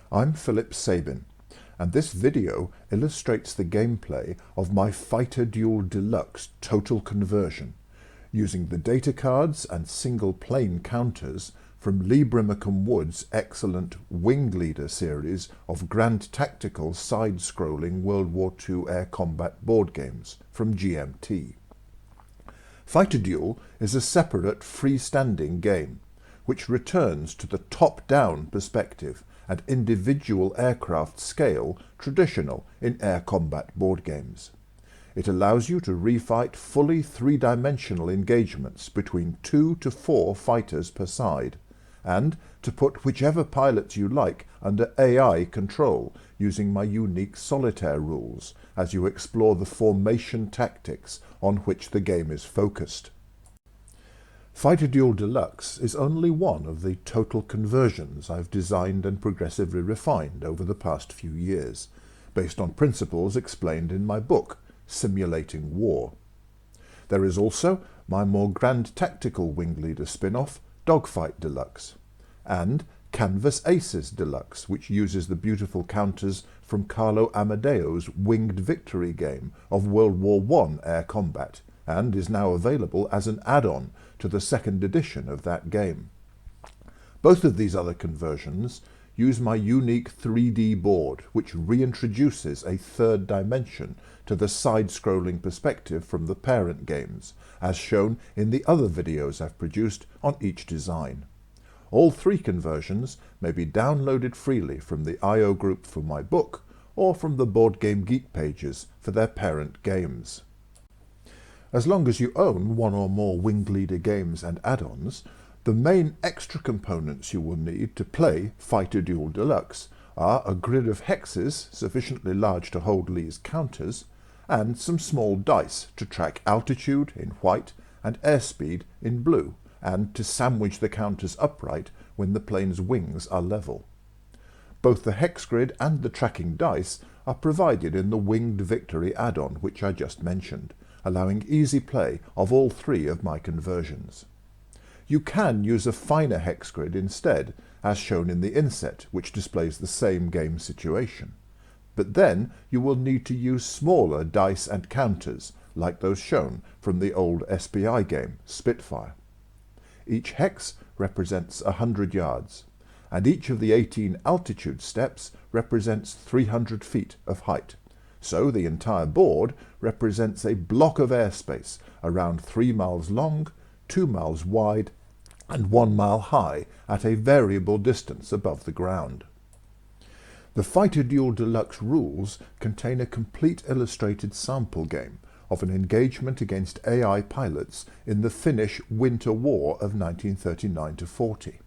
I'm Philip Sabin, and this video illustrates the gameplay of my Fighter Duel Deluxe total conversion, using the data cards and single plane counters from Lee Brimacombe Wood's excellent Wing Leader series of grand tactical side-scrolling World War II air combat board games from GMT. Fighter Duel is a separate freestanding game, which returns to the top-down perspective and individual aircraft scale traditional in air combat board games. It allows you to refight fully three-dimensional engagements between 2 to 4 fighters per side, and to put whichever pilots you like under AI control using my unique solitaire rules as you explore the formation tactics on which the game is focused. Fighter Duel Deluxe is only one of the total conversions I've designed and progressively refined over the past few years, based on principles explained in my book, Simulating War. There is also my more grand tactical Wing Leader spin-off, Dogfight Deluxe, and Canvas Aces Deluxe, which uses the beautiful counters from Carlo Amadeo's Winged Victory game of World War I air combat, and is now available as an add-on to the second edition of that game. Both of these other conversions use my unique 3D board, which reintroduces a third dimension to the side-scrolling perspective from the parent games, as shown in the other videos I've produced on each design. All three conversions may be downloaded freely from the I/O group for my book, or from the Board Game Geek pages for their parent games. As long as you own one or more Wing Leader games and add-ons, the main extra components you will need to play Fighter Duel Deluxe are a grid of hexes sufficiently large to hold Lee's counters, and some small dice to track altitude in white and airspeed in blue, and to sandwich the counters upright when the plane's wings are level. Both the hex grid and the tracking dice are provided in the Winged Victory add-on which I just mentioned, allowing easy play of all three of my conversions. You can use a finer hex grid instead, as shown in the inset, which displays the same game situation. But then you will need to use smaller dice and counters, like those shown from the old SPI game, Spitfire. Each hex represents 100 yards, and each of the 18 altitude steps represents 300 feet of height. So the entire board represents a block of airspace around 3 miles long, 2 miles wide, and 1 mile high at a variable distance above the ground. The Fighter Duel Deluxe rules contain a complete illustrated sample game of an engagement against AI pilots in the Finnish Winter War of 1939–40.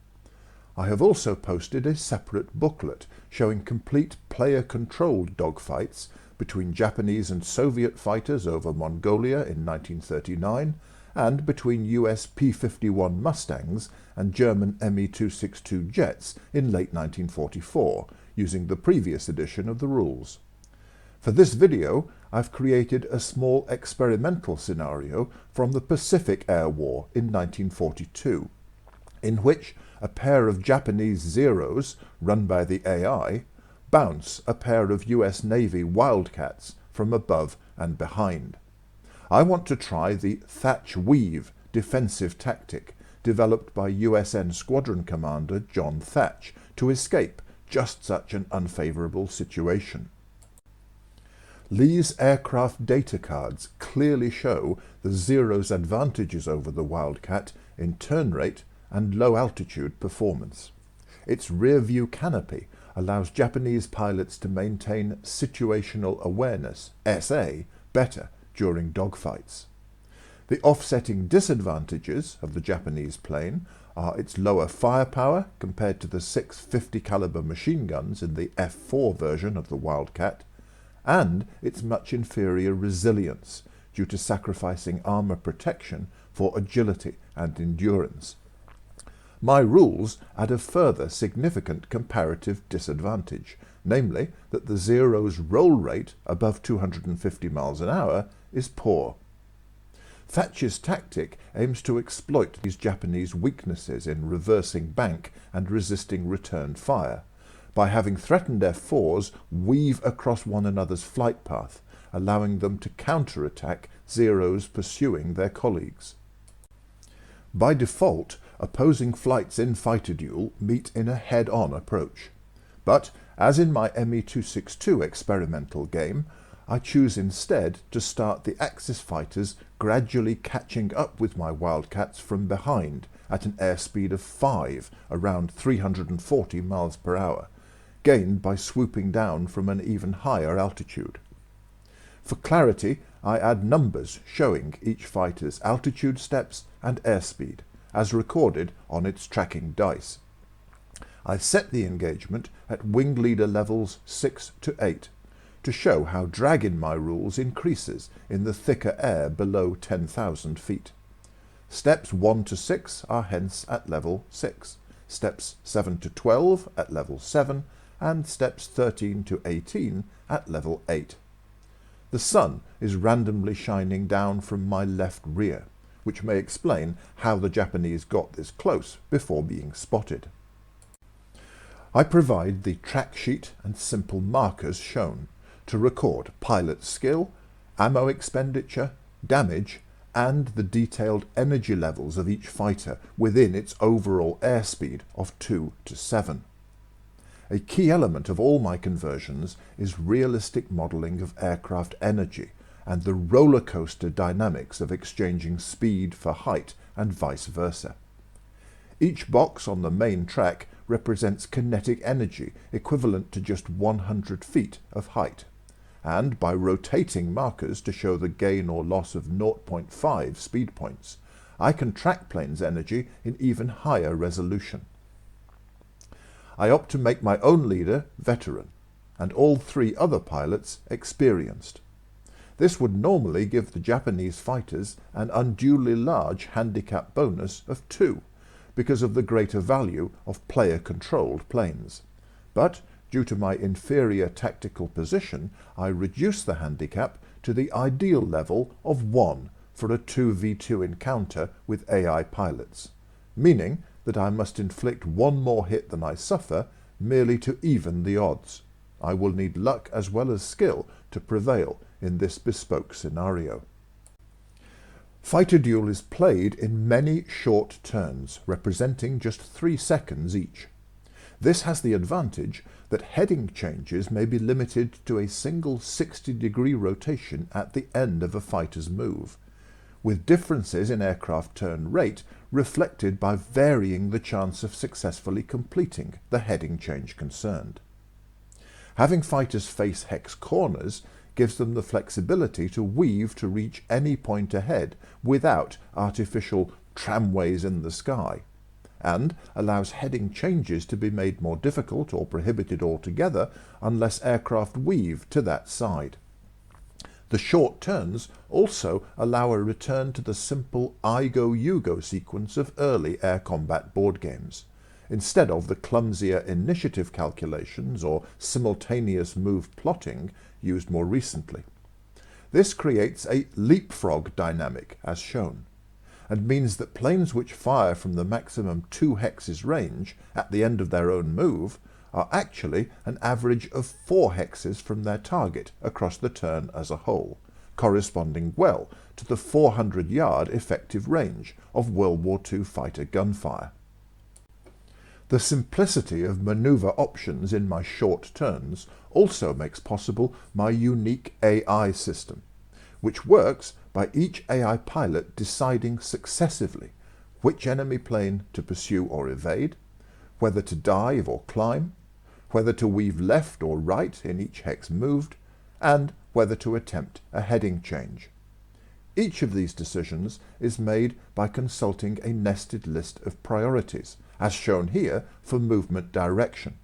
I have also posted a separate booklet showing complete player-controlled dogfights between Japanese and Soviet fighters over Mongolia in 1939, and between US P-51 Mustangs and German Me-262 jets in late 1944, using the previous edition of the rules. For this video, I've created a small experimental scenario from the Pacific Air War in 1942, in which a pair of Japanese Zeros, run by the AI, bounce a pair of US Navy Wildcats from above and behind. I want to try the Thatch-Weave defensive tactic developed by USN Squadron Commander John Thatch to escape just such an unfavorable situation. Lee's aircraft data cards clearly show the Zero's advantages over the Wildcat in turn rate and low altitude performance. Its rear-view canopy allows Japanese pilots to maintain situational awareness, SA, better during dogfights. The offsetting disadvantages of the Japanese plane are its lower firepower compared to the 650 caliber machine guns in the F4 version of the Wildcat, and its much inferior resilience due to sacrificing armor protection for agility and endurance. My rules add a further significant comparative disadvantage, namely that the Zero's roll rate above 250 miles an hour is poor. Thatch's tactic aims to exploit these Japanese weaknesses in reversing bank and resisting return fire, by having threatened F4s weave across one another's flight path, allowing them to counter-attack Zeros pursuing their colleagues. By default, opposing flights in Fighter Duel meet in a head-on approach. But, as in my ME-262 experimental game, I choose instead to start the Axis fighters gradually catching up with my Wildcats from behind at an airspeed of 5, around 340 miles per hour, gained by swooping down from an even higher altitude. For clarity, I add numbers showing each fighter's altitude steps and airspeed, as recorded on its tracking dice. I set the engagement at wing leader levels 6 to 8, to show how drag in my rules increases in the thicker air below 10,000 feet. Steps 1 to 6 are hence at level 6, steps 7 to 12 at level 7, and steps 13 to 18 at level 8. The sun is randomly shining down from my left rear, which may explain how the Japanese got this close before being spotted. I provide the track sheet and simple markers shown to record pilot skill, ammo expenditure, damage, and the detailed energy levels of each fighter within its overall airspeed of 2 to 7. A key element of all my conversions is realistic modelling of aircraft energy and the roller coaster dynamics of exchanging speed for height and vice versa. Each box on the main track represents kinetic energy equivalent to just 100 feet of height, and by rotating markers to show the gain or loss of 0.5 speed points, I can track planes' energy in even higher resolution. I opt to make my own leader veteran, and all 3 other pilots experienced. This would normally give the Japanese fighters an unduly large handicap bonus of 2, because of the greater value of player-controlled planes. But, due to my inferior tactical position, I reduce the handicap to the ideal level of 1 for a 2v2 encounter with AI pilots, meaning that I must inflict 1 more hit than I suffer merely to even the odds. I will need luck as well as skill to prevail in this bespoke scenario. Fighter Duel is played in many short turns, representing just 3 seconds each. This has the advantage that heading changes may be limited to a single 60-degree rotation at the end of a fighter's move, with differences in aircraft turn rate reflected by varying the chance of successfully completing the heading change concerned. Having fighters face hex corners gives them the flexibility to weave to reach any point ahead without artificial tramways in the sky, and allows heading changes to be made more difficult or prohibited altogether unless aircraft weave to that side. The short turns also allow a return to the simple I go you go sequence of early air combat board games, instead of the clumsier initiative calculations or simultaneous move plotting used more recently. This creates a leapfrog dynamic, as shown, and means that planes which fire from the maximum 2 hexes range at the end of their own move are actually an average of 4 hexes from their target across the turn as a whole, corresponding well to the 400-yard effective range of World War II fighter gunfire. The simplicity of maneuver options in my short turns also makes possible my unique AI system, which works by each AI pilot deciding successively which enemy plane to pursue or evade, whether to dive or climb, whether to weave left or right in each hex moved, and whether to attempt a heading change. Each of these decisions is made by consulting a nested list of priorities, as shown here for movement direction.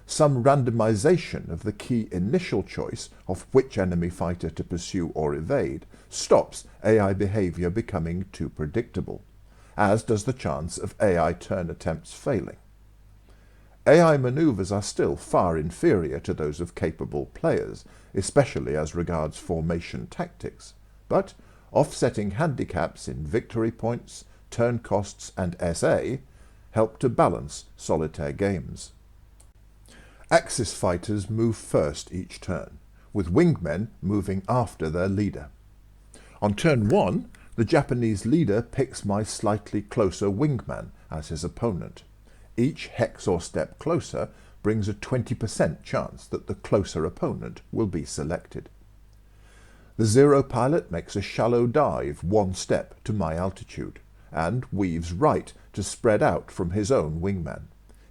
Some randomization of the key initial choice of which enemy fighter to pursue or evade stops AI behavior becoming too predictable, as does the chance of AI turn attempts failing. AI maneuvers are still far inferior to those of capable players, especially as regards formation tactics, but offsetting handicaps in victory points, turn costs and SA help to balance solitaire games. Axis fighters move first each turn, with wingmen moving after their leader. On turn 1, the Japanese leader picks my slightly closer wingman as his opponent. Each hex or step closer brings a 20% chance that the closer opponent will be selected. The Zero pilot makes a shallow dive 1 step to my altitude, and weaves right to spread out from his own wingman.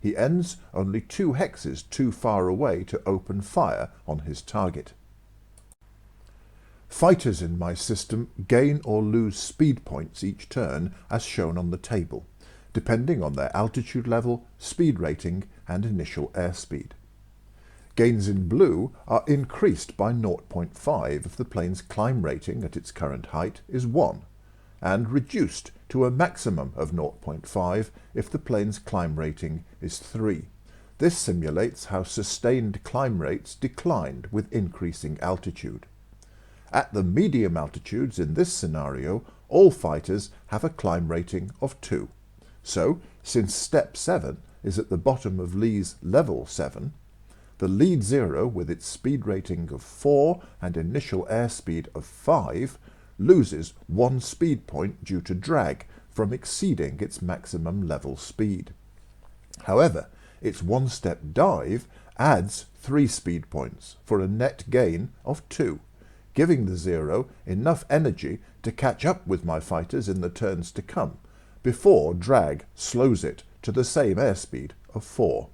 He ends only 2 hexes too far away to open fire on his target. Fighters in my system gain or lose speed points each turn as shown on the table, depending on their altitude level, speed rating, and initial airspeed. Gains in blue are increased by 0.5 if the plane's climb rating at its current height is 1, and reduced to a maximum of 0.5 if the plane's climb rating is 3. This simulates how sustained climb rates declined with increasing altitude. At the medium altitudes in this scenario, all fighters have a climb rating of 2. So, since Step 7 is at the bottom of Lee's Level 7, the lead Zero, with its speed rating of 4 and initial airspeed of 5, loses 1 speed point due to drag from exceeding its maximum level speed. However, its 1-step dive adds 3 speed points for a net gain of 2, giving the Zero enough energy to catch up with my fighters in the turns to come, before drag slows it to the same airspeed of 4.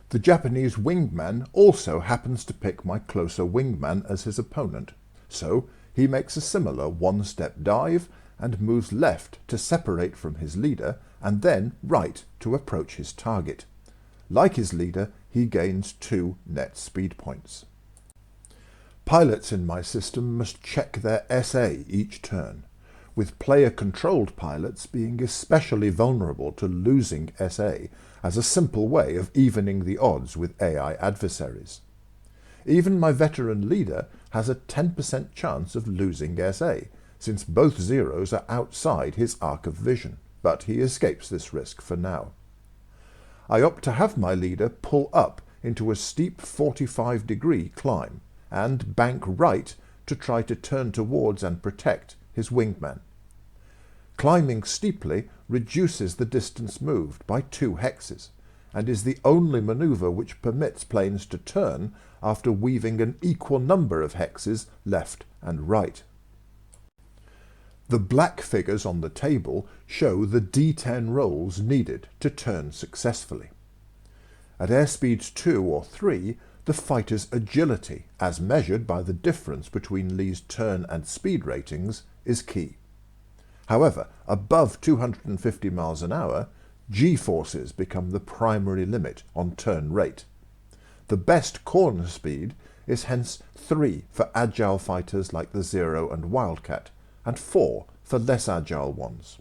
The Japanese wingman also happens to pick my closer wingman as his opponent, so he makes a similar 1-step dive and moves left to separate from his leader and then right to approach his target. Like his leader, he gains 2 net speed points. Pilots in my system must check their SA each turn, with player-controlled pilots being especially vulnerable to losing SA as a simple way of evening the odds with AI adversaries. Even my veteran leader has a 10% chance of losing SA, since both Zeros are outside his arc of vision, but he escapes this risk for now. I opt to have my leader pull up into a steep 45-degree climb, and bank right to try to turn towards and protect his wingman. Climbing steeply reduces the distance moved by 2 hexes, and is the only maneuver which permits planes to turn after weaving an equal number of hexes left and right. The black figures on the table show the D10 rolls needed to turn successfully. At airspeeds 2 or 3, the fighter's agility, as measured by the difference between Lee's turn and speed ratings, is key. However, above 250 miles an hour, G-forces become the primary limit on turn rate. The best corner speed is hence 3 for agile fighters like the Zero and Wildcat, and 4 for less agile ones.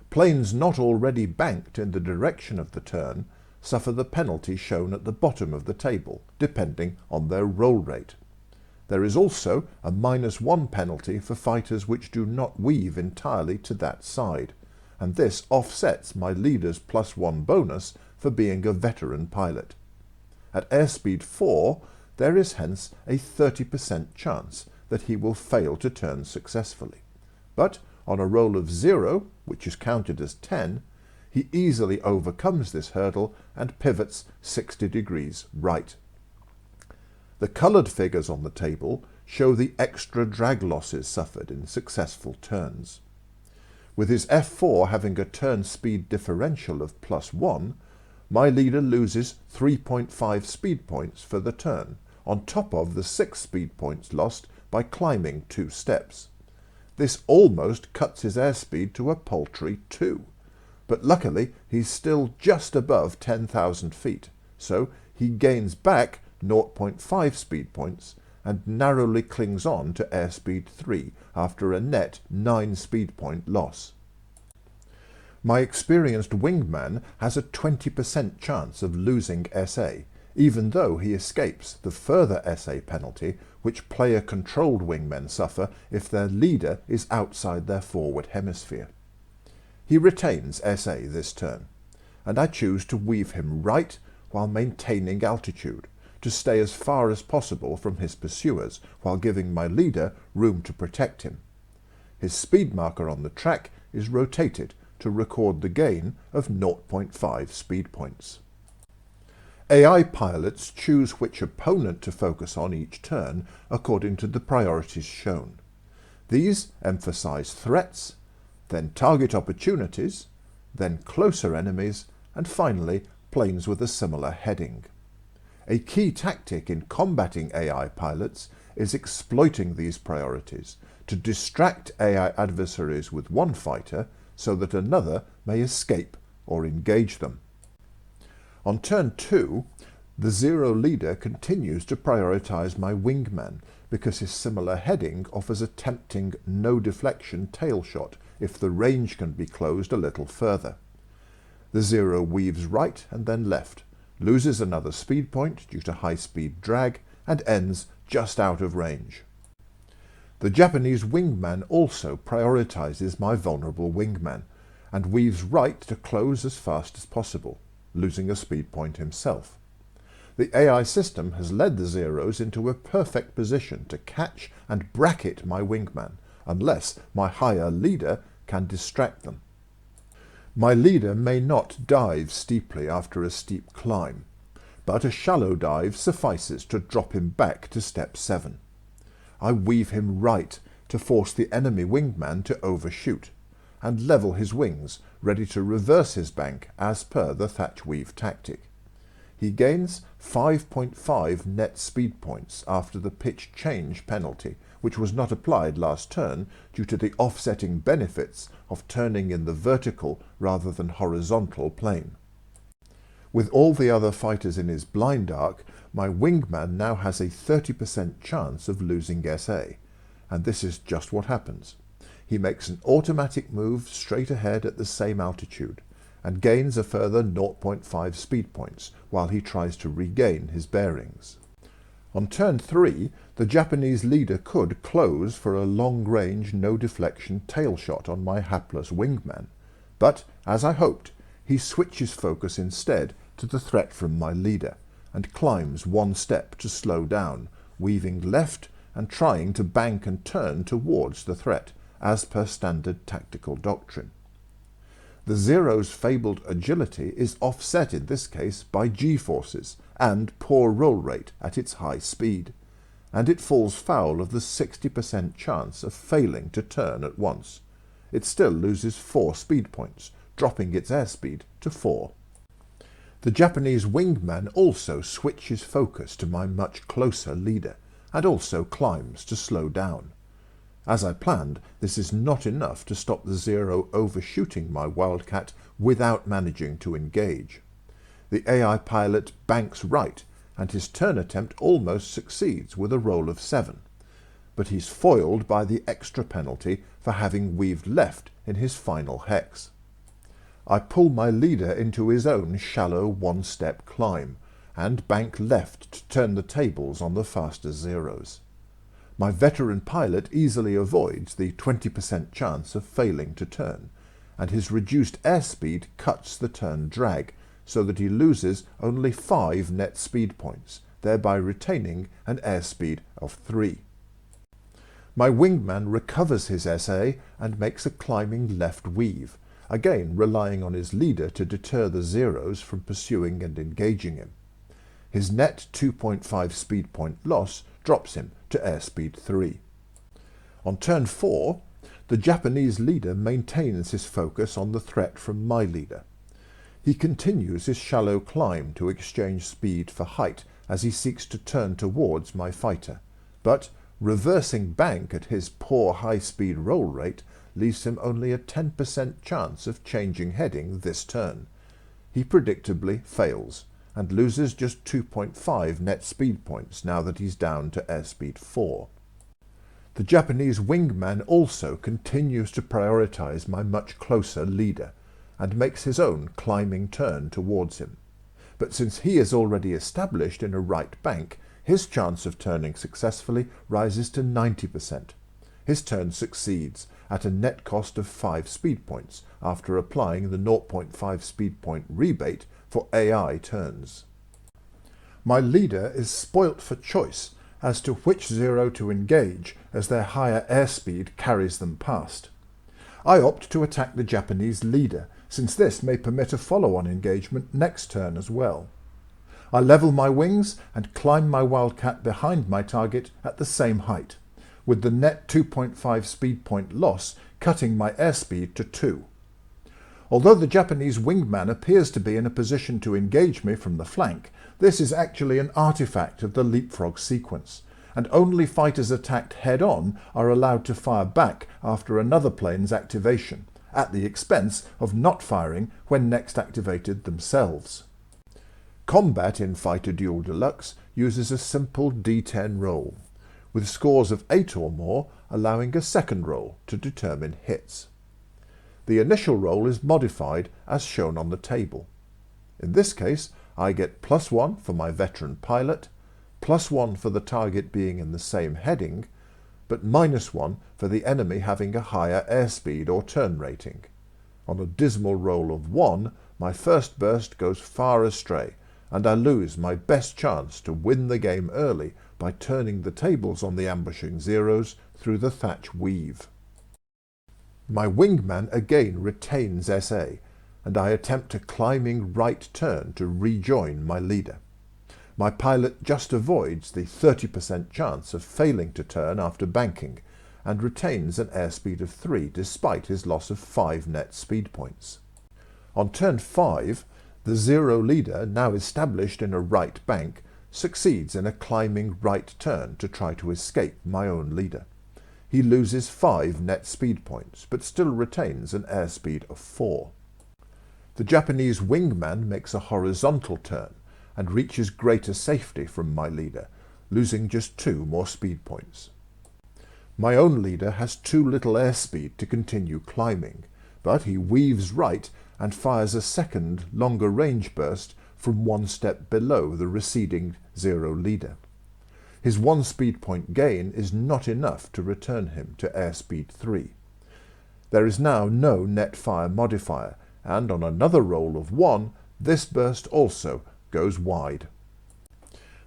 Planes not already banked in the direction of the turn suffer the penalty shown at the bottom of the table, depending on their roll rate. There is also a -1 penalty for fighters which do not weave entirely to that side, and this offsets my leader's +1 bonus for being a veteran pilot. At airspeed 4, there is hence a 30% chance that he will fail to turn successfully. But on a roll of 0, which is counted as 10, he easily overcomes this hurdle and pivots 60 degrees right. The coloured figures on the table show the extra drag losses suffered in successful turns. With his F4 having a turn speed differential of +1, my leader loses 3.5 speed points for the turn, on top of the 6 speed points lost by climbing 2 steps. This almost cuts his airspeed to a paltry 2. But luckily he's still just above 10,000 feet, so he gains back 0.5 speed points and narrowly clings on to airspeed 3 after a net 9 speed point loss. My experienced wingman has a 20% chance of losing SA, even though he escapes the further SA penalty which player-controlled wingmen suffer if their leader is outside their forward hemisphere. He retains SA this turn, and I choose to weave him right while maintaining altitude, to stay as far as possible from his pursuers while giving my leader room to protect him. His speed marker on the track is rotated to record the gain of 0.5 speed points. AI pilots choose which opponent to focus on each turn according to the priorities shown. These emphasize threats, then target opportunities, then closer enemies, and finally planes with a similar heading. A key tactic in combating AI pilots is exploiting these priorities to distract AI adversaries with one fighter so that another may escape or engage them. On turn 2, the Zero leader continues to prioritize my wingman because his similar heading offers a tempting no-deflection tail shot if the range can be closed a little further. The Zero weaves right and then left, loses another speed point due to high-speed drag, and ends just out of range. The Japanese wingman also prioritizes my vulnerable wingman, and weaves right to close as fast as possible, losing a speed point himself. The AI system has led the Zeros into a perfect position to catch and bracket my wingman, unless my higher leader can distract them. My leader may not dive steeply after a steep climb, but a shallow dive suffices to drop him back to step 7. I weave him right to force the enemy wingman to overshoot, and level his wings, ready to reverse his bank as per the thatch weave tactic. He gains 5.5 net speed points after the pitch change penalty, which was not applied last turn due to the offsetting benefits of turning in the vertical rather than horizontal plane. With all the other fighters in his blind arc, my wingman now has a 30% chance of losing SA, and this is just what happens. He makes an automatic move straight ahead at the same altitude, and gains a further 0.5 speed points while he tries to regain his bearings. On turn 3, the Japanese leader could close for a long-range, no-deflection tail shot on my hapless wingman, but, as I hoped, he switches focus instead to the threat from my leader, and climbs one step to slow down, weaving left and trying to bank and turn towards the threat, as per standard tactical doctrine. The Zero's fabled agility is offset in this case by G-forces and poor roll rate at its high speed, and it falls foul of the 60% chance of failing to turn at once. It still loses 4 speed points, dropping its airspeed to 4. The Japanese wingman also switches focus to my much closer leader, and also climbs to slow down. As I planned, this is not enough to stop the Zero overshooting my Wildcat without managing to engage. The AI pilot banks right, and his turn attempt almost succeeds with a roll of 7. But he's foiled by the extra penalty for having weaved left in his final hex. I pull my leader into his own shallow one-step climb, and bank left to turn the tables on the faster Zeros. My veteran pilot easily avoids the 20% chance of failing to turn, and his reduced airspeed cuts the turn drag, so that he loses only 5 net speed points, thereby retaining an airspeed of 3. My wingman recovers his SA and makes a climbing left weave, again relying on his leader to deter the Zeros from pursuing and engaging him. His net 2.5 speed point loss drops him to airspeed 3. On turn 4, the Japanese leader maintains his focus on the threat from my leader. He continues his shallow climb to exchange speed for height as he seeks to turn towards my fighter, but reversing bank at his poor high-speed roll rate leaves him only a 10% chance of changing heading this turn. He predictably fails, and loses just 2.5 net speed points now that he's down to airspeed 4. The Japanese wingman also continues to prioritize my much closer leader, and makes his own climbing turn towards him. But since he is already established in a right bank, his chance of turning successfully rises to 90%. His turn succeeds at a net cost of 5 speed points after applying the 0.5 speed point rebate for AI turns. My leader is spoilt for choice as to which Zero to engage, as their higher airspeed carries them past. I opt to attack the Japanese leader, since this may permit a follow-on engagement next turn as well. I level my wings and climb my Wildcat behind my target at the same height, with the net 2.5 speed point loss cutting my airspeed to 2. Although the Japanese wingman appears to be in a position to engage me from the flank, this is actually an artifact of the leapfrog sequence, and only fighters attacked head-on are allowed to fire back after another plane's activation, at the expense of not firing when next activated themselves. Combat in Fighter Duel Deluxe uses a simple D10 roll, with scores of 8 or more allowing a second roll to determine hits. The initial roll is modified as shown on the table. In this case, I get +1 for my veteran pilot, +1 for the target being in the same heading, but -1 for the enemy having a higher airspeed or turn rating. On a dismal roll of 1, my first burst goes far astray, and I lose my best chance to win the game early by turning the tables on the ambushing Zeros through the thatch weave. My wingman again retains SA, and I attempt a climbing right turn to rejoin my leader. My pilot just avoids the 30% chance of failing to turn after banking, and retains an airspeed of 3 despite his loss of 5 net speed points. On turn 5, the Zero leader, now established in a right bank, succeeds in a climbing right turn to try to escape my own leader. He loses 5 net speed points, but still retains an airspeed of 4. The Japanese wingman makes a horizontal turn and reaches greater safety from my leader, losing just 2 more speed points. My own leader has too little airspeed to continue climbing, but he weaves right and fires a second, longer range burst from 1 step below the receding Zero leader. His 1 speed point gain is not enough to return him to airspeed 3. There is now no net fire modifier, and on another roll of 1, this burst also goes wide.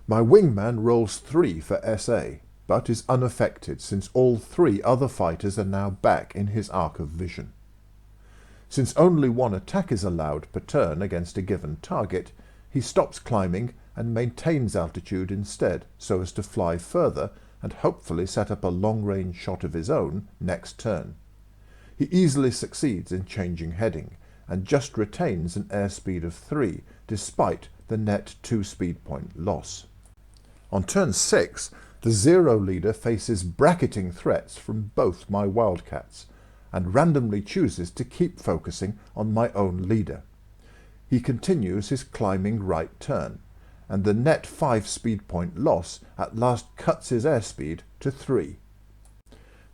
My wingman rolls 3 for SA, but is unaffected since all 3 other fighters are now back in his arc of vision. Since only 1 attack is allowed per turn against a given target, he stops climbing and maintains altitude instead, so as to fly further and hopefully set up a long-range shot of his own next turn. He easily succeeds in changing heading, and just retains an airspeed of 3, despite the net 2 speed point loss. On turn 6, the Zero leader faces bracketing threats from both my Wildcats, and randomly chooses to keep focusing on my own leader. He continues his climbing right turn, and the net 5 speed point loss at last cuts his airspeed to 3.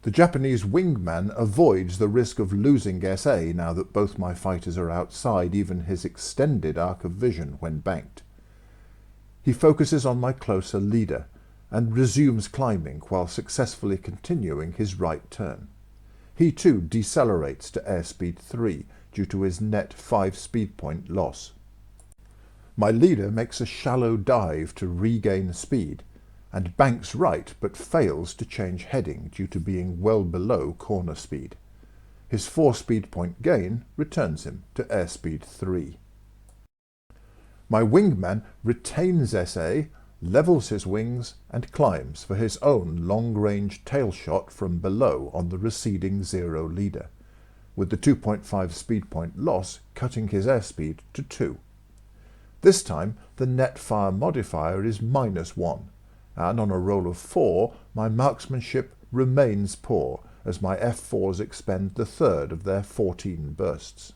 The Japanese wingman avoids the risk of losing SA now that both my fighters are outside even his extended arc of vision when banked. He focuses on my closer leader, and resumes climbing while successfully continuing his right turn. He too decelerates to airspeed 3 due to his net 5 speed point loss. My leader makes a shallow dive to regain speed, and banks right but fails to change heading due to being well below corner speed. His 4 speed point gain returns him to airspeed 3. My wingman retains SA, levels his wings, and climbs for his own long-range tail shot from below on the receding Zero leader, with the 2.5 speed point loss cutting his airspeed to 2. This time the net fire modifier is -1, and on a roll of 4 my marksmanship remains poor as my F4s expend the third of their 14 bursts.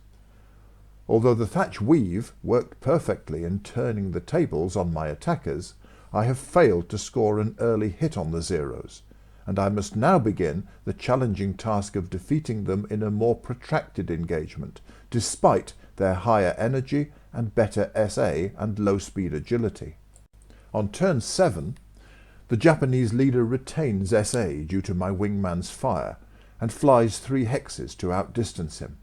Although the thatch weave worked perfectly in turning the tables on my attackers, I have failed to score an early hit on the Zeros, and I must now begin the challenging task of defeating them in a more protracted engagement, despite their higher energy and better SA and low-speed agility. On turn 7, the Japanese leader retains SA due to my wingman's fire, and flies 3 hexes to outdistance him.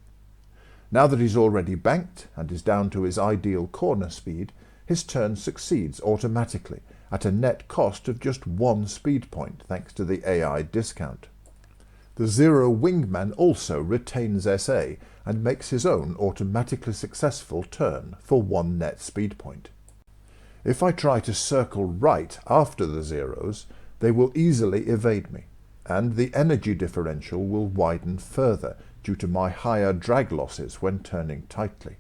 Now that he's already banked and is down to his ideal corner speed, his turn succeeds automatically at a net cost of just 1 speed point thanks to the AI discount. The Zero Wingman also retains SA and makes his own automatically successful turn for 1 net speed point. If I try to circle right after the zeros, they will easily evade me, and the energy differential will widen further due to my higher drag losses when turning tightly.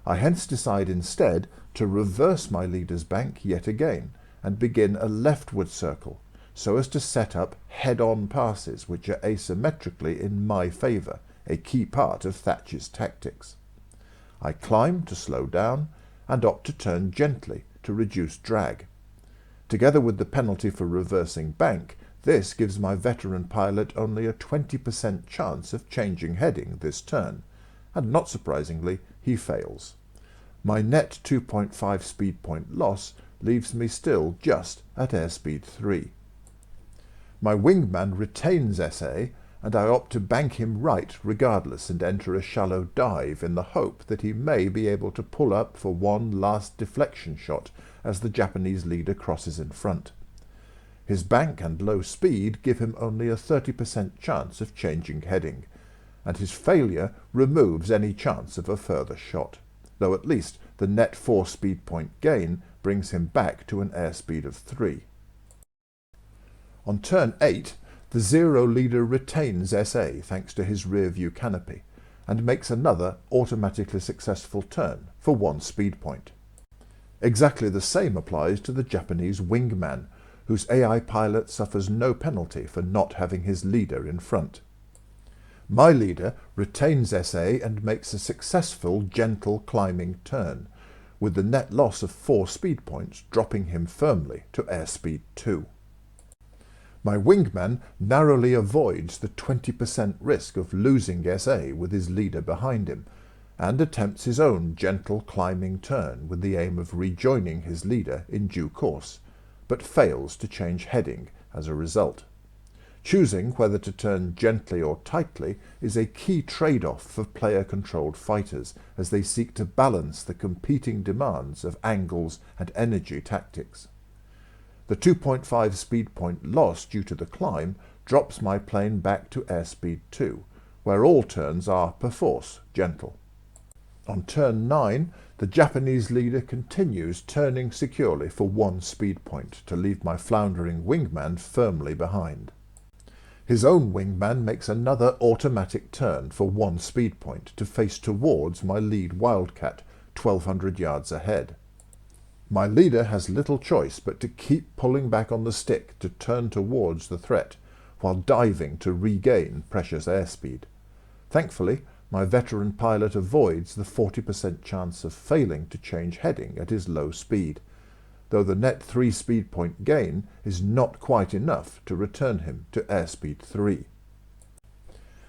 I hence decide instead to reverse my leader's bank yet again and begin a leftward circle, so as to set up head-on passes which are asymmetrically in my favour, a key part of Thatcher's tactics. I climb to slow down and opt to turn gently to reduce drag. Together with the penalty for reversing bank, this gives my veteran pilot only a 20% chance of changing heading this turn, and not surprisingly, he fails. My net 2.5 speed point loss leaves me still just at airspeed 3. My wingman retains SA, and I opt to bank him right regardless and enter a shallow dive in the hope that he may be able to pull up for one last deflection shot as the Japanese leader crosses in front. His bank and low speed give him only a 30% chance of changing heading, and his failure removes any chance of a further shot, though at least the net 4 speed point gain brings him back to an airspeed of 3. On turn 8, the Zero leader retains SA thanks to his rear view canopy, and makes another automatically successful turn for 1 speed point. Exactly the same applies to the Japanese wingman, whose AI pilot suffers no penalty for not having his leader in front. My leader retains SA and makes a successful gentle climbing turn, with the net loss of 4 speed points dropping him firmly to airspeed 2. My wingman narrowly avoids the 20% risk of losing SA with his leader behind him, and attempts his own gentle climbing turn with the aim of rejoining his leader in due course, but fails to change heading as a result. Choosing whether to turn gently or tightly is a key trade-off for player-controlled fighters as they seek to balance the competing demands of angles and energy tactics. The 2.5 speed point loss due to the climb drops my plane back to airspeed 2, where all turns are perforce gentle. On turn 9, the Japanese leader continues turning securely for 1 speed point to leave my floundering wingman firmly behind. His own wingman makes another automatic turn for 1 speed point to face towards my lead Wildcat 1,200 yards ahead. My leader has little choice but to keep pulling back on the stick to turn towards the threat, while diving to regain precious airspeed. Thankfully, my veteran pilot avoids the 40% chance of failing to change heading at his low speed, though the net 3 speed point gain is not quite enough to return him to airspeed 3.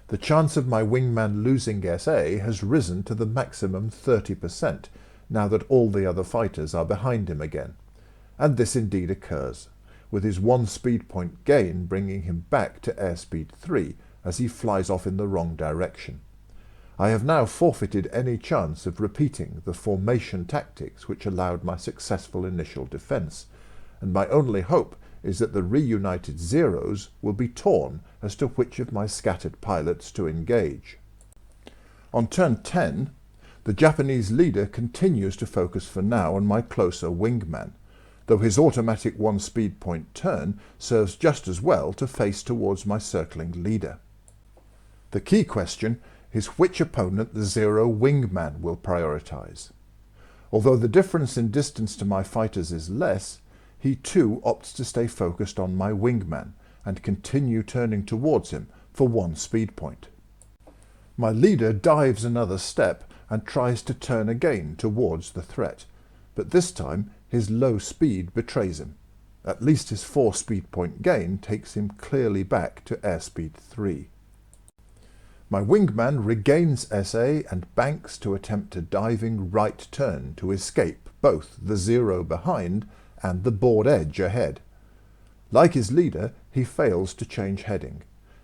The chance of my wingman losing SA has risen to the maximum 30%, now that all the other fighters are behind him again, and this indeed occurs, with his 1 speed point gain bringing him back to airspeed 3 as he flies off in the wrong direction. I have now forfeited any chance of repeating the formation tactics which allowed my successful initial defence, and my only hope is that the reunited Zeros will be torn as to which of my scattered pilots to engage. On turn 10, the Japanese leader continues to focus for now on my closer wingman, though his automatic 1 speed point turn serves just as well to face towards my circling leader. The key question is which opponent the Zero wingman will prioritise. Although the difference in distance to my fighters is less, he too opts to stay focused on my wingman and continue turning towards him for 1 speed point. My leader dives another step and tries to turn again towards the threat, but this time his low speed betrays him. At least his 4 speed point gain takes him clearly back to airspeed 3. My wingman regains SA and banks to attempt a diving right turn to escape both the Zero behind and the board edge ahead. Like his leader, he fails to change heading,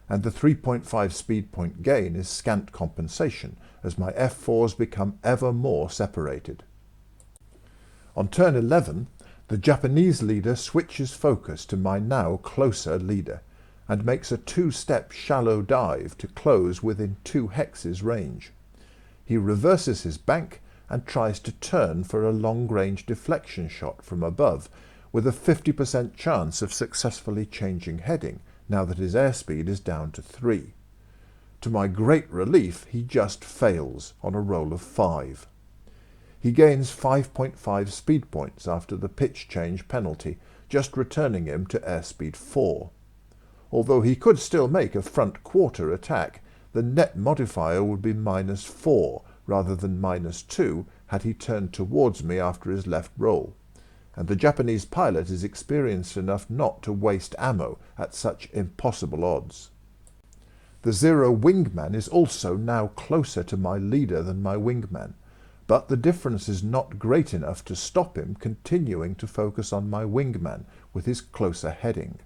and the 3.5 speed point gain is scant compensation as my F4s become ever more separated. On turn 11, the Japanese leader switches focus to my now closer leader and makes a 2-step shallow dive to close within 2 hexes range. He reverses his bank and tries to turn for a long-range deflection shot from above, with a 50% chance of successfully changing heading now that his airspeed is down to 3. To my great relief, he just fails on a roll of 5. He gains 5.5 speed points after the pitch change penalty, just returning him to airspeed 4. Although he could still make a front quarter attack, the net modifier would be -4 rather than -2 had he turned towards me after his left roll, and the Japanese pilot is experienced enough not to waste ammo at such impossible odds. The Zero wingman is also now closer to my leader than my wingman, but the difference is not great enough to stop him continuing to focus on my wingman with his closer heading.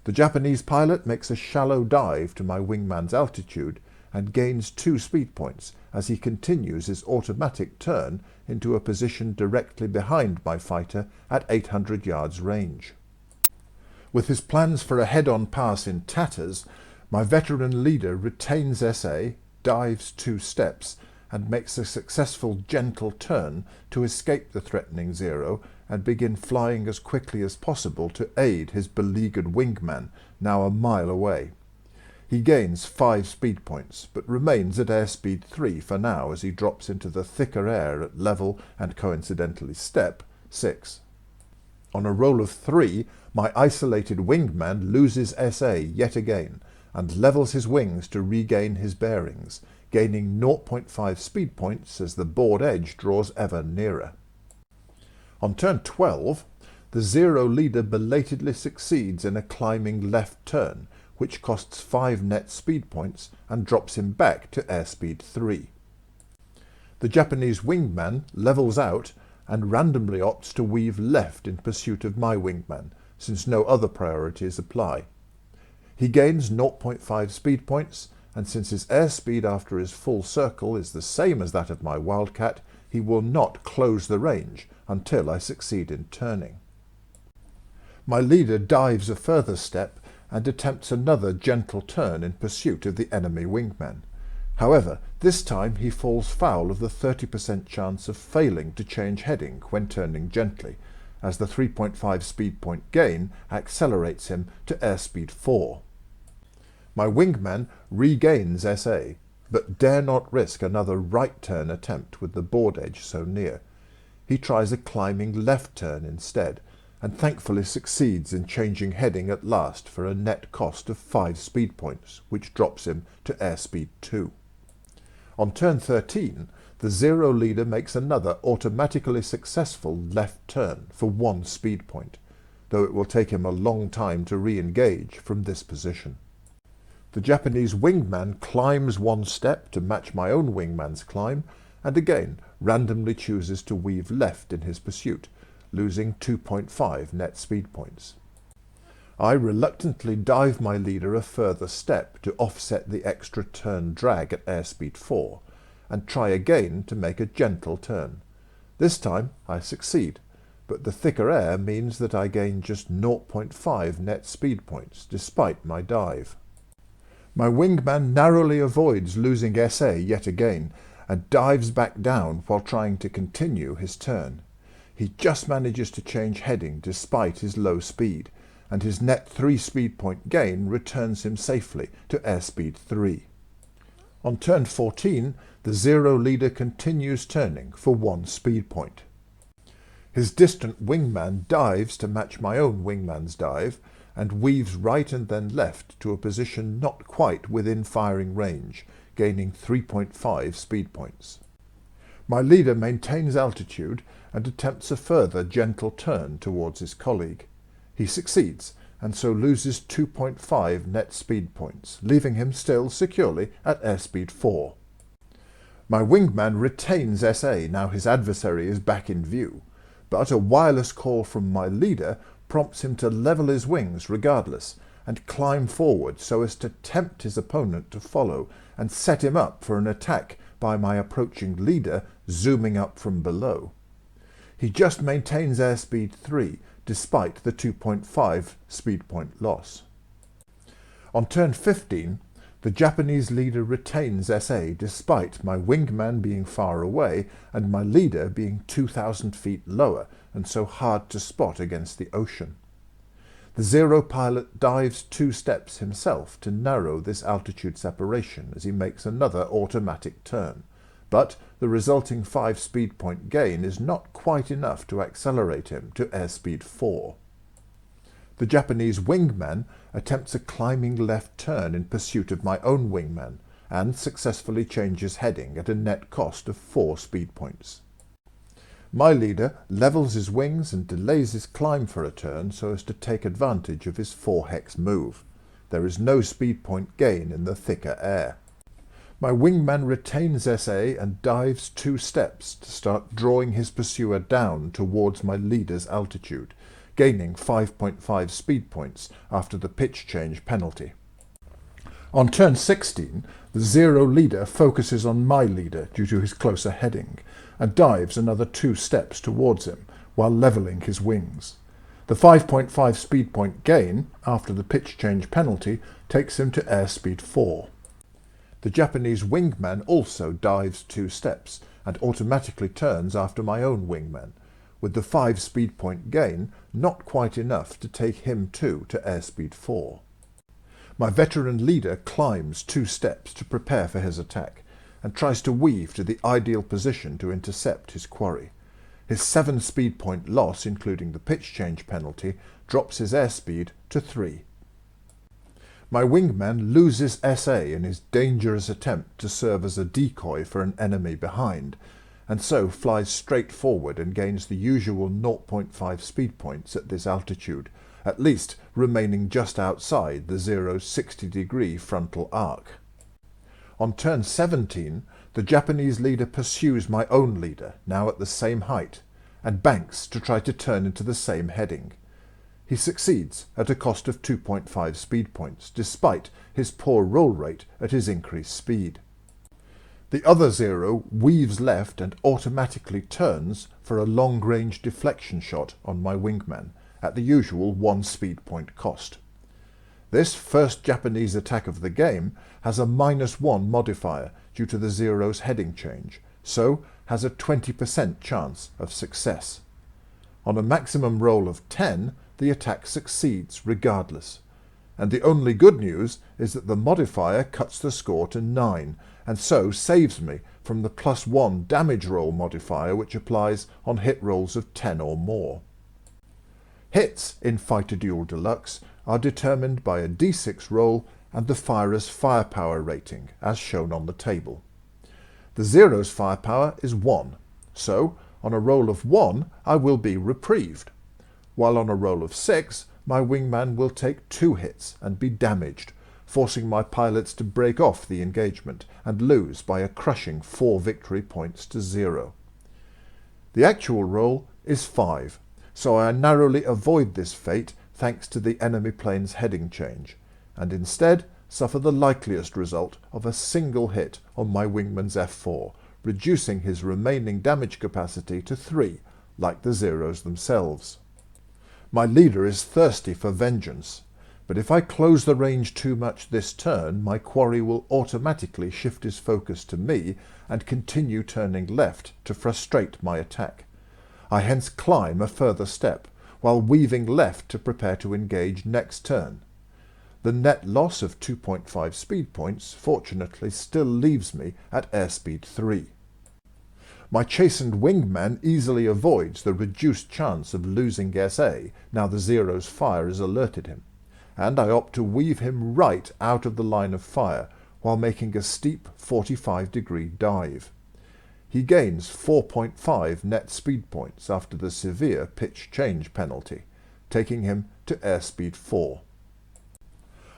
The Japanese pilot makes a shallow dive to my wingman's altitude and gains 2 speed points as he continues his automatic turn into a position directly behind my fighter at 800 yards range. With his plans for a head-on pass in tatters, my veteran leader retains SA, dives 2 steps, and makes a successful gentle turn to escape the threatening Zero and begin flying as quickly as possible to aid his beleaguered wingman, now a mile away. He gains 5 speed points, but remains at airspeed 3 for now as he drops into the thicker air at level and coincidentally step 6. On a roll of 3, my isolated wingman loses SA yet again and levels his wings to regain his bearings, gaining 0.5 speed points as the board edge draws ever nearer. On turn 12, the Zero leader belatedly succeeds in a climbing left turn, which costs 5 net speed points and drops him back to airspeed 3. The Japanese wingman levels out and randomly opts to weave left in pursuit of my wingman, since no other priorities apply. He gains 0.5 speed points, and since his airspeed after his full circle is the same as that of my Wildcat, he will not close the range until I succeed in turning. My leader dives a further step and attempts another gentle turn in pursuit of the enemy wingman. However, this time he falls foul of the 30% chance of failing to change heading when turning gently, as the 3.5 speed point gain accelerates him to airspeed 4. My wingman regains SA, but dare not risk another right turn attempt with the board edge so near. He tries a climbing left turn instead, and thankfully succeeds in changing heading at last for a net cost of 5 speed points, which drops him to airspeed 2. On turn 13, the Zero leader makes another automatically successful left turn for 1 speed point, though it will take him a long time to re-engage from this position. The Japanese wingman climbs 1 step to match my own wingman's climb, and again randomly chooses to weave left in his pursuit, losing 2.5 net speed points. I reluctantly dive my leader a further step to offset the extra turn drag at airspeed 4, and try again to make a gentle turn. This time I succeed, but the thicker air means that I gain just 0.5 net speed points despite my dive. My wingman narrowly avoids losing SA yet again and dives back down while trying to continue his turn. He just manages to change heading despite his low speed, and his net 3 speed point gain returns him safely to airspeed 3. On turn 14, the Zero leader continues turning for 1 speed point. His distant wingman dives to match my own wingman's dive, and weaves right and then left to a position not quite within firing range, gaining 3.5 speed points. My leader maintains altitude and attempts a further gentle turn towards his colleague. He succeeds, and so loses 2.5 net speed points, leaving him still securely at airspeed 4. My wingman retains SA now his adversary is back in view, but a wireless call from my leader prompts him to level his wings regardless and climb forward so as to tempt his opponent to follow and set him up for an attack by my approaching leader zooming up from below. he just maintains airspeed 3 despite the 2.5 speed point loss. On turn 15, the Japanese leader retains SA despite my wingman being far away and my leader being 2,000 feet lower and so hard to spot against the ocean. The Zero pilot dives 2 steps himself to narrow this altitude separation as he makes another automatic turn, but the resulting 5 speed point gain is not quite enough to accelerate him to airspeed 4. The Japanese wingman attempts a climbing left turn in pursuit of my own wingman and successfully changes heading at a net cost of 4 speed points. My leader levels his wings and delays his climb for a turn so as to take advantage of his 4-hex move. There is no speed point gain in the thicker air. My wingman retains SA and dives 2 steps to start drawing his pursuer down towards my leader's altitude, gaining 5.5 speed points after the pitch change penalty. On turn 16, the Zero leader focuses on my leader due to his closer heading, and dives another 2 steps towards him while levelling his wings. The 5.5 speed point gain after the pitch change penalty takes him to airspeed 4. The Japanese wingman also dives 2 steps and automatically turns after my own wingman, with the 5 speed point gain not quite enough to take him too to airspeed 4. My veteran leader climbs 2 steps to prepare for his attack, and tries to weave to the ideal position to intercept his quarry. His 7 speed point loss, including the pitch change penalty, drops his airspeed to 3. My wingman loses SA in his dangerous attempt to serve as a decoy for an enemy behind, and so flies straight forward and gains the usual 0.5 speed points at this altitude, at least remaining just outside the Zero's 60-degree frontal arc. On turn 17, the Japanese leader pursues my own leader, now at the same height, and banks to try to turn into the same heading. He succeeds at a cost of 2.5 speed points, despite his poor roll rate at his increased speed. The other Zero weaves left and automatically turns for a long-range deflection shot on my wingman, at the usual 1 speed point cost. This first Japanese attack of the game has a -1 modifier due to the Zero's heading change, so has a 20% chance of success. On a maximum roll of 10, the attack succeeds regardless. And the only good news is that the modifier cuts the score to 9, and so saves me from the +1 damage roll modifier which applies on hit rolls of 10 or more. Hits in Fighter Duel Deluxe are determined by a d6 roll and the firer's firepower rating, as shown on the table. The Zero's firepower is 1, so on a roll of 1 I will be reprieved, while on a roll of 6 my wingman will take 2 hits and be damaged, forcing my pilots to break off the engagement and lose by a crushing 4 victory points to 0. The actual roll is 5, so I narrowly avoid this fate thanks to the enemy plane's heading change, and instead suffer the likeliest result of a single hit on my wingman's F4, reducing his remaining damage capacity to 3, like the Zeros themselves. My leader is thirsty for vengeance, but if I close the range too much this turn, my quarry will automatically shift his focus to me and continue turning left to frustrate my attack. I hence climb a further step, while weaving left to prepare to engage next turn. The net loss of 2.5 speed points fortunately still leaves me at airspeed 3. My chastened wingman easily avoids the reduced chance of losing SA now the Zero's fire has alerted him, and I opt to weave him right out of the line of fire while making a steep 45-degree dive. He gains 4.5 net speed points after the severe pitch change penalty, taking him to airspeed 4.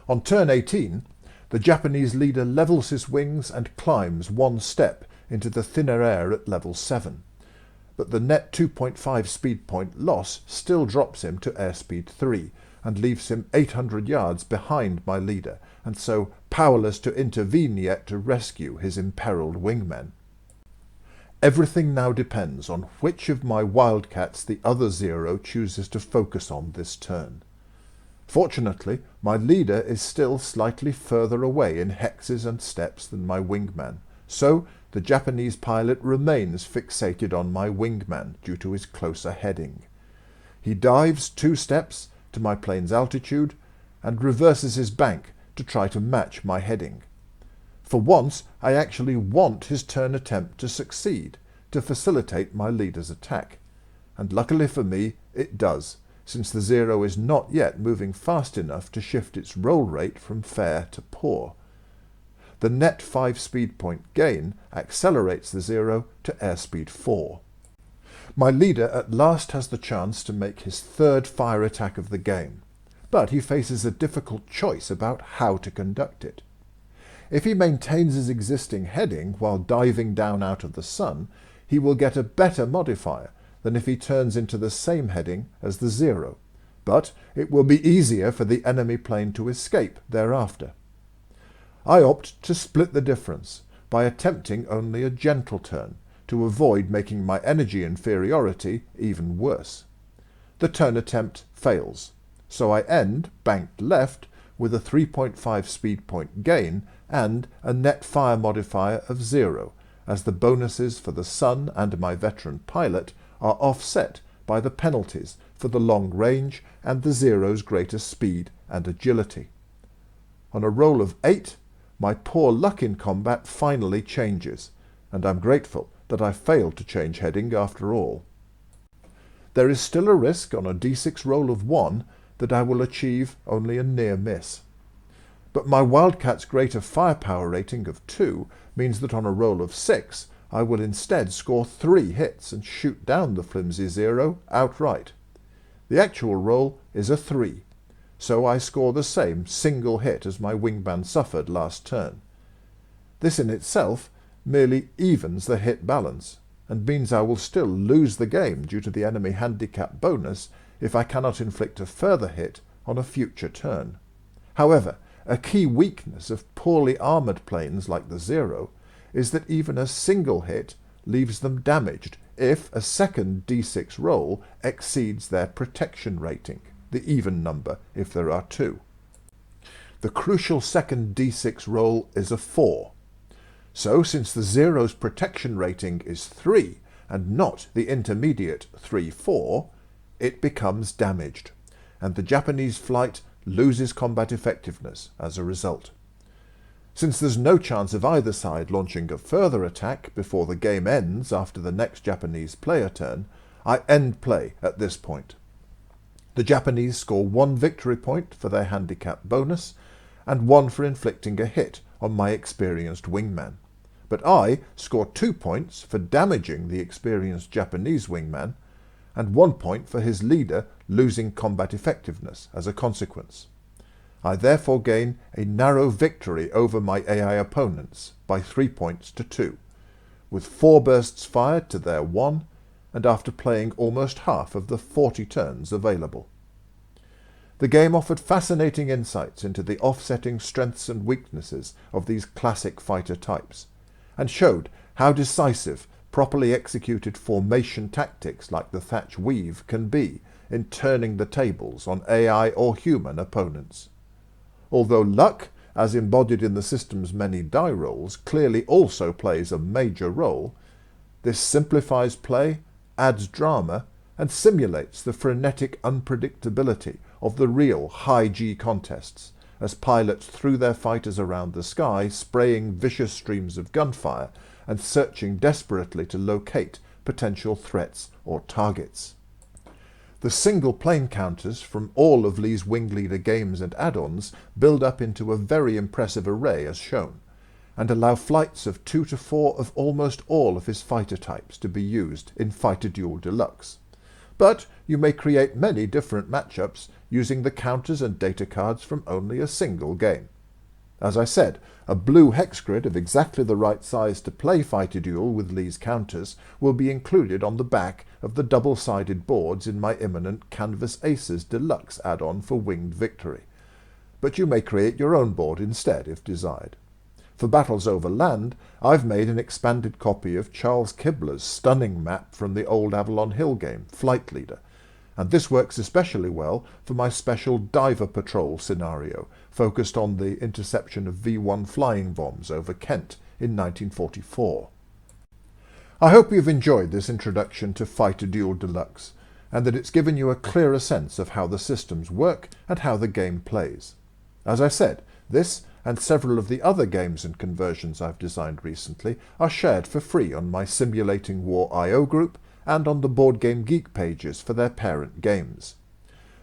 On turn 18, the Japanese leader levels his wings and climbs 1 step into the thinner air at level 7, but the net 2.5 speed point loss still drops him to airspeed 3 and leaves him 800 yards behind my leader, and so powerless to intervene yet to rescue his imperiled wingmen. Everything now depends on which of my wildcats the other Zero chooses to focus on this turn. Fortunately, my leader is still slightly further away in hexes and steps than my wingman, so the Japanese pilot remains fixated on my wingman due to his closer heading. He dives 2 steps to my plane's altitude and reverses his bank to try to match my heading. For once, I actually want his turn attempt to succeed, to facilitate my leader's attack. And luckily for me, it does, since the Zero is not yet moving fast enough to shift its roll rate from fair to poor. The net 5 speed point gain accelerates the Zero to airspeed 4. My leader at last has the chance to make his 3rd fire attack of the game, but he faces a difficult choice about how to conduct it. If he maintains his existing heading while diving down out of the sun, he will get a better modifier than if he turns into the same heading as the Zero, but it will be easier for the enemy plane to escape thereafter. I opt to split the difference by attempting only a gentle turn, to avoid making my energy inferiority even worse. The turn attempt fails, so I end banked left with a 3.5 speed point gain and a net fire modifier of 0, as the bonuses for the Sun and my veteran pilot are offset by the penalties for the long range and the Zero's greater speed and agility. On a roll of 8, my poor luck in combat finally changes, and I'm grateful that I failed to change heading after all. There is still a risk on a d6 roll of 1 that I will achieve only a near miss. But my Wildcat's greater firepower rating of 2 means that on a roll of 6 I will instead score 3 hits and shoot down the flimsy Zero outright. The actual roll is a 3, so I score the same single hit as my wingman suffered last turn. This in itself merely evens the hit balance, and means I will still lose the game due to the enemy handicap bonus if I cannot inflict a further hit on a future turn. However, a key weakness of poorly armoured planes like the Zero is that even a single hit leaves them damaged if a second d6 roll exceeds their protection rating, the even number if there are 2. The crucial second d6 roll is a 4. So since the Zero's protection rating is 3 and not the intermediate 3-4, it becomes damaged, and the Japanese flight loses combat effectiveness as a result. Since there's no chance of either side launching a further attack before the game ends after the next Japanese player turn, I end play at this point. The Japanese score 1 victory point for their handicap bonus, and 1 for inflicting a hit on my experienced wingman. But I score 2 points for damaging the experienced Japanese wingman, and 1 point for his leader losing combat effectiveness as a consequence. I therefore gain a narrow victory over my AI opponents by 3 points to 2, with 4 bursts fired to their 1, and after playing almost half of the 40 turns available. The game offered fascinating insights into the offsetting strengths and weaknesses of these classic fighter types, and showed how decisive properly executed formation tactics like the Thatch Weave can be in turning the tables on AI or human opponents. Although luck, as embodied in the system's many die rolls, clearly also plays a major role, this simplifies play, adds drama, and simulates the frenetic unpredictability of the real high-G contests, as pilots threw their fighters around the sky, spraying vicious streams of gunfire and searching desperately to locate potential threats or targets. The single plane counters from all of Lee's Wing Leader games and add-ons build up into a very impressive array as shown, and allow flights of 2 to 4 of almost all of his fighter types to be used in Fighter Duel Deluxe. But you may create many different matchups using the counters and data cards from only a single game. As I said, a blue hex grid of exactly the right size to play Fighter Duel with Lee's counters will be included on the back of the double-sided boards in my imminent Canvas Aces Deluxe add-on for Winged Victory, but you may create your own board instead if desired. For battles over land, I've made an expanded copy of Charles Kibler's stunning map from the old Avalon Hill game, Flight Leader, and this works especially well for my special diver patrol scenario, focused on the interception of V-1 flying bombs over Kent in 1944. I hope you've enjoyed this introduction to Fighter Duel Deluxe, and that it's given you a clearer sense of how the systems work and how the game plays. As I said, this and several of the other games and conversions I've designed recently are shared for free on my Simulating War IO group and on the Board Game Geek pages for their parent games.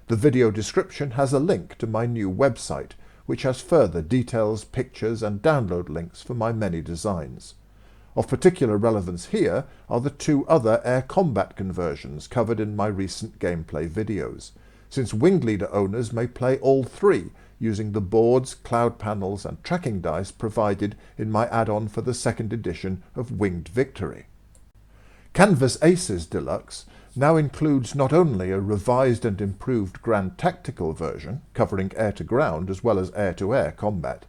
The video description has a link to my new website, which has further details, pictures and download links for my many designs. Of particular relevance here are the two other air combat conversions covered in my recent gameplay videos, since Wing Leader owners may play all three using the boards, cloud panels and tracking dice provided in my add-on for the second edition of Winged Victory. Canvas Aces Deluxe now includes not only a revised and improved Grand Tactical version, covering air-to-ground as well as air-to-air combat,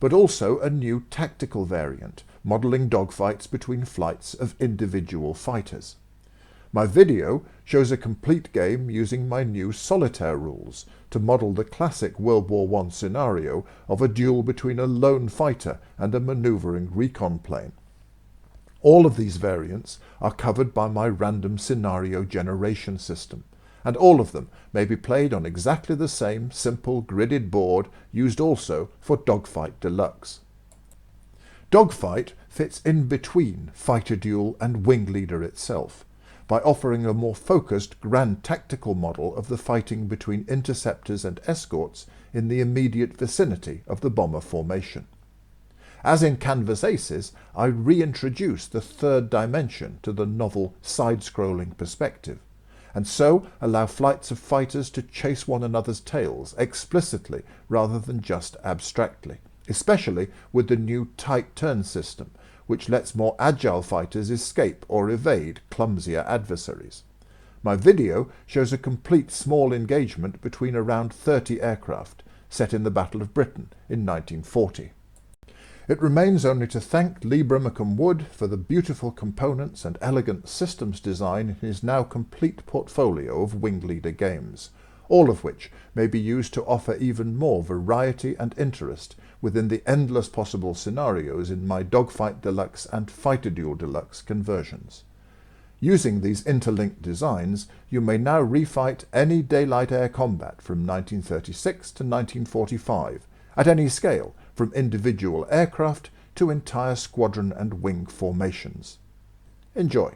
but also a new tactical variant, modelling dogfights between flights of individual fighters. My video shows a complete game using my new solitaire rules to model the classic World War I scenario of a duel between a lone fighter and a manoeuvring recon plane. All of these variants are covered by my random scenario generation system, and all of them may be played on exactly the same simple gridded board used also for Dogfight Deluxe. Dogfight fits in between Fighter Duel and Wing Leader itself, by offering a more focused grand tactical model of the fighting between interceptors and escorts in the immediate vicinity of the bomber formation. As in Canvas Aces, I reintroduce the third dimension to the novel side-scrolling perspective, and so allow flights of fighters to chase one another's tails explicitly rather than just abstractly, especially with the new tight turn system, which lets more agile fighters escape or evade clumsier adversaries. My video shows a complete small engagement between around 30 aircraft, set in the Battle of Britain in 1940. It remains only to thank Lee Brimacombe Wood for the beautiful components and elegant systems design in his now complete portfolio of Wing Leader games, all of which may be used to offer even more variety and interest within the endless possible scenarios in my Dogfight Deluxe and Fighter Duel Deluxe conversions. Using these interlinked designs, you may now refight any daylight air combat from 1936 to 1945, at any scale, from individual aircraft to entire squadron and wing formations. Enjoy!